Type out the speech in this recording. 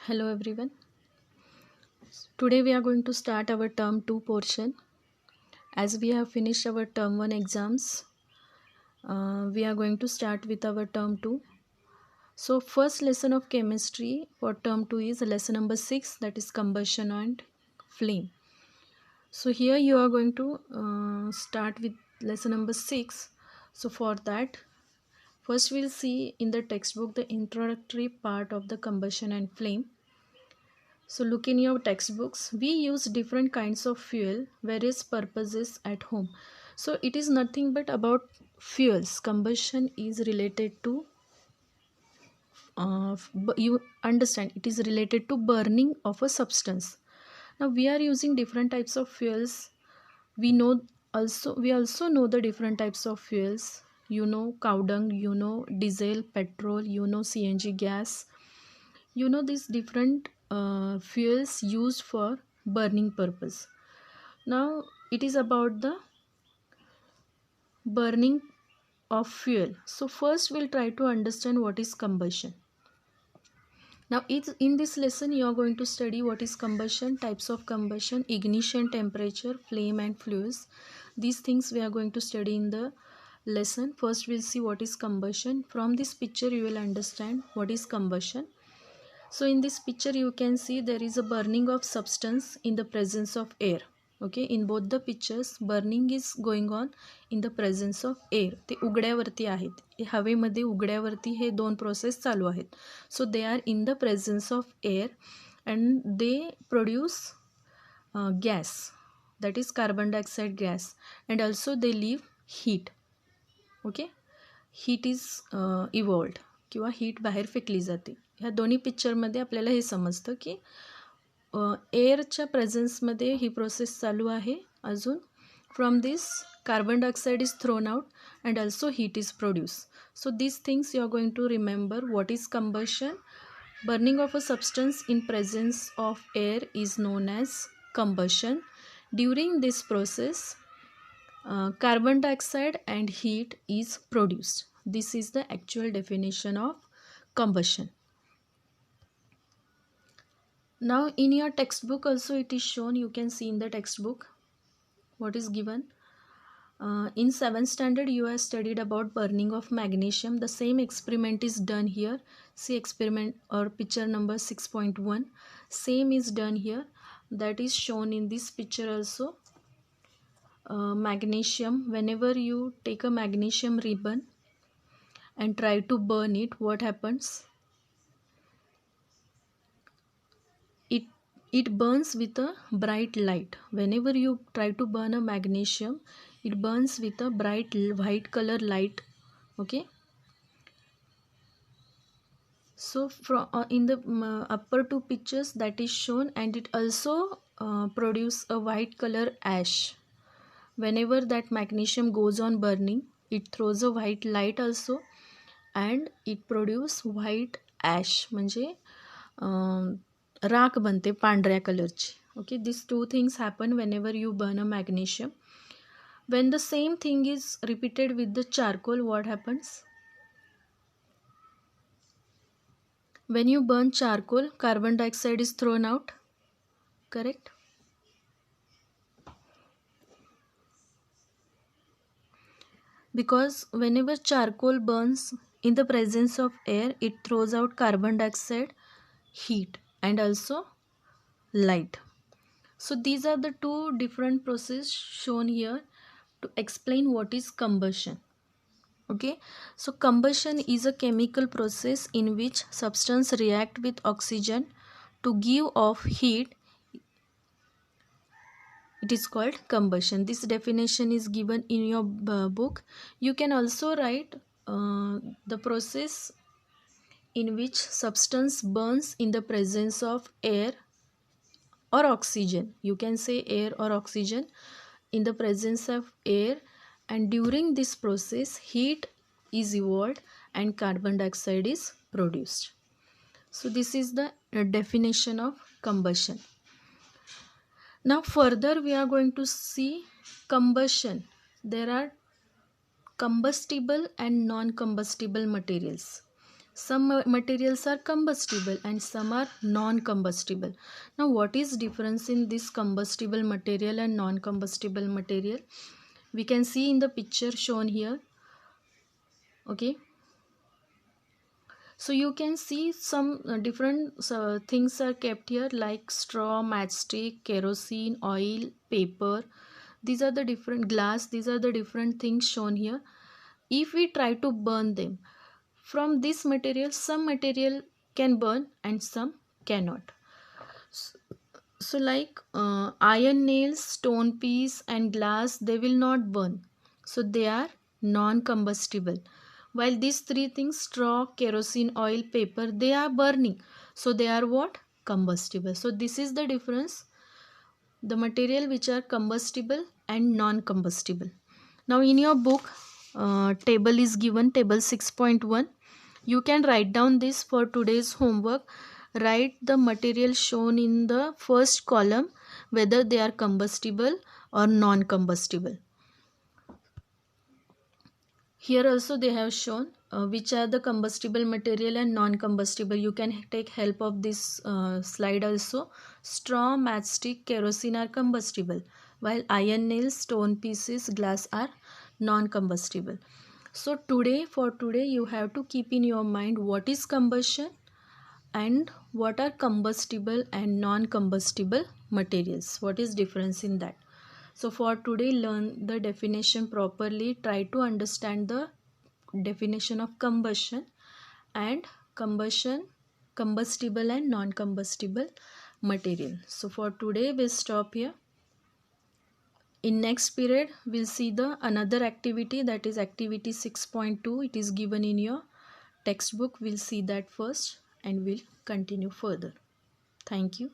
Hello everyone. Today we are going to start our term 2 portion. As we have finished our term 1 exams, we are going to start with our term 2. So first lesson of chemistry for term 2 is lesson number 6, that is combustion and flame. So here you are going to start with lesson number 6. So for that, first we'll see in the textbook the introductory part of the combustion and flame. So look in your textbooks. We use different kinds of fuel, various purposes at home. So it is nothing but about fuels. Combustion is related to, you understand, it is related to burning of a substance. Now we are using different types of fuels. We also know the different types of fuels. You know cow dung, you know diesel, petrol, you know CNG gas. You know these different fuels used for burning purpose. Now it is about the burning of fuel. So first we'll try to understand what is combustion. Now in this lesson you are going to study what is combustion, types of combustion, ignition, temperature, flame and fluids. These things we are going to study in the lesson. First we'll see what is combustion. From this picture you will understand what is combustion. So in this picture you can see there is a burning of substance in the presence of air. Okay, in both the pictures burning is going on in the presence of air. ते उघड्यावरती आहेत, हवेमध्ये उघड्यावरती हे दोन process चालू आहेत. So they are in the presence of air and they produce gas, that is carbon dioxide gas, and also they leave heat. Okay, heat is evolved किंवा heat बाहेर फेकली जाते. ह्या दोन्ही पिक्चरमध्ये आपल्याला हे समजतं की एअरच्या प्रेझन्समध्ये ही प्रोसेस चालू आहे. अजून from this carbon dioxide is thrown out and also heat is produce. So these things you are going to remember. What is combustion? Burning of a substance in presence of air is known as combustion. During this process, carbon dioxide and heat is produced. This is the actual definition of combustion. Now in your textbook also it is shown. You can see in the textbook what is given. In 7th standard you have studied about burning of magnesium. The same experiment is done here. See experiment or picture number 6.1. Same is done here. That is shown in this picture also. Magnesium, whenever you take a magnesium ribbon and try to burn it, what happens? It burns with a bright light. Whenever you try to burn a magnesium, it burns with a bright white color light. Okay, so from in the upper two pictures that is shown, and it also produce a white color ash. Whenever that magnesium goes on burning, it throws a white light also and it produce white ash, म्हणजे राख बनते पांढऱ्या कलरची. Okay, these two things happen whenever you burn a magnesium. When the same thing is repeated with the charcoal, what happens? When you burn charcoal, carbon dioxide is thrown out. Correct? Because whenever charcoal burns in the presence of air, it throws out carbon dioxide, heat and also light. So these are the two different processes shown here to explain what is combustion. Okay, so combustion is a chemical process in which substance react with oxygen to give off heat. It is called combustion. This definition is given in your book. You can also write the process in which substance burns in the presence of air or oxygen. You can say air or oxygen, in the presence of air, and during this process heat is evolved and carbon dioxide is produced. So this is the definition of combustion. Now further we are going to see combustion. There are combustible and non-combustible materials. Some materials are combustible and some are non-combustible. Now what is difference in this combustible material and non-combustible material? We can see in the picture shown here. Okay, so you can see some different things are kept here, like straw, matchstick, kerosene, oil, paper. These are the different glass. These are the different things shown here. If we try to burn them, from this material, some material can burn and some cannot. So like iron nails, stone piece and glass, they will not burn. So they are non-combustible. While these three things, straw, kerosene, oil, paper, they are burning. So they are what? Combustible. So this is the difference. The material which are combustible and non-combustible. Now in your book, table is given, table 6.1. You can write down this for today's homework. Write the material shown in the first column, whether they are combustible or non-combustible. Here also they have shown which are the combustible material and non-combustible. You can take help of this slide also. Straw, matchstick, kerosene are combustible, while iron nails, stone pieces, glass are non-combustible. So for today you have to keep in your mind what is combustion and what are combustible and non-combustible materials. What is difference in that? So for today, learn the definition properly. Try to understand the definition of combustion and combustible and non-combustible material. So for today, we'll stop here. In next period, we'll see the another activity, that is activity 6.2. It is given in your textbook. We'll see that first and we'll continue further. Thank you.